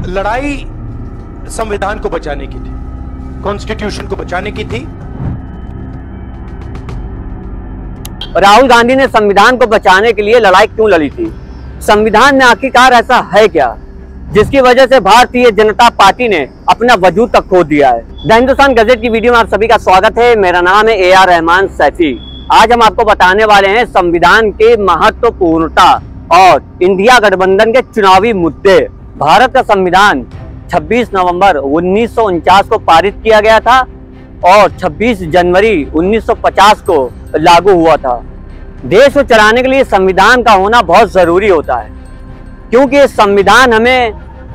लड़ाई संविधान को बचाने की थी, कॉन्स्टिट्यूशन को बचाने की थी। राहुल गांधी ने संविधान को बचाने के लिए लड़ाई क्यों लड़ी थी? संविधान में आखिरकार ऐसा है क्या जिसकी वजह से भारतीय जनता पार्टी ने अपना वजूद तक खो दिया है? द हिंदुस्तान गजट की वीडियो में आप सभी का स्वागत है। मेरा नाम है AR रहमान सैफी। आज हम आपको बताने वाले हैं संविधान के महत्वपूर्णता और इंडिया गठबंधन के चुनावी मुद्दे। भारत का संविधान 26 नवंबर 1949 को पारित किया गया था और 26 जनवरी 1950 को लागू हुआ था। देश को चलाने के लिए संविधान का होना बहुत जरूरी होता है, क्योंकि संविधान हमें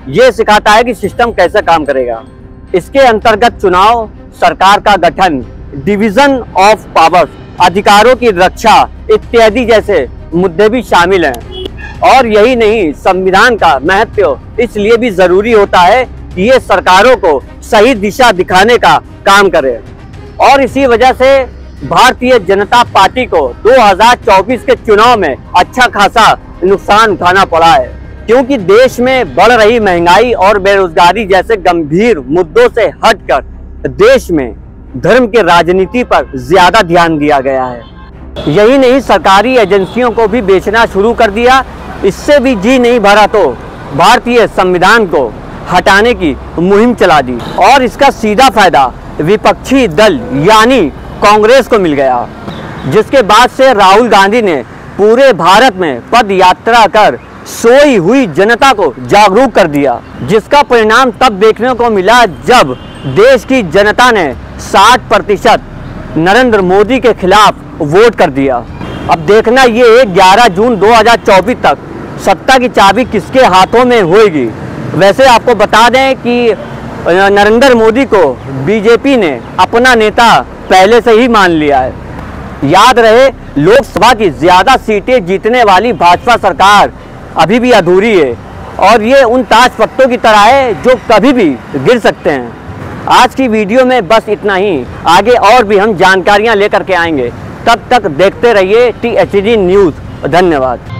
ये सिखाता है कि सिस्टम कैसे काम करेगा। इसके अंतर्गत चुनाव, सरकार का गठन, डिवीजन ऑफ पावर्स, अधिकारों की रक्षा इत्यादि जैसे मुद्दे भी शामिल हैं। और यही नहीं, संविधान का महत्व इसलिए भी जरूरी होता है कि ये सरकारों को सही दिशा दिखाने का काम करे। और इसी वजह से भारतीय जनता पार्टी को 2024 के चुनाव में अच्छा खासा नुकसान उठाना पड़ा है, क्योंकि देश में बढ़ रही महंगाई और बेरोजगारी जैसे गंभीर मुद्दों से हटकर देश में धर्म की राजनीति पर ज्यादा ध्यान दिया गया है। यही नहीं, सरकारी एजेंसियों को भी बेचना शुरू कर दिया। इससे भी जी नहीं भरा तो भारतीय संविधान को हटाने की मुहिम चला दी और इसका सीधा फायदा विपक्षी दल यानी कांग्रेस को मिल गया, जिसके बाद से राहुल गांधी ने पूरे भारत में पद यात्रा कर सोई हुई जनता को जागरूक कर दिया, जिसका परिणाम तब देखने को मिला जब देश की जनता ने 60% नरेंद्र मोदी के खिलाफ वोट कर दिया। अब देखना ये 11 जून 2024 तक सत्ता की चाबी किसके हाथों में होगी। वैसे आपको बता दें कि नरेंद्र मोदी को बीजेपी ने अपना नेता पहले से ही मान लिया है। याद रहे, लोकसभा की ज्यादा सीटें जीतने वाली भाजपा सरकार अभी भी अधूरी है और ये उन ताज पत्तों की तरह है जो कभी भी गिर सकते हैं। आज की वीडियो में बस इतना ही। आगे और भी हम जानकारियां लेकर के आएंगे। तब तक देखते रहिए THD न्यूज़। धन्यवाद।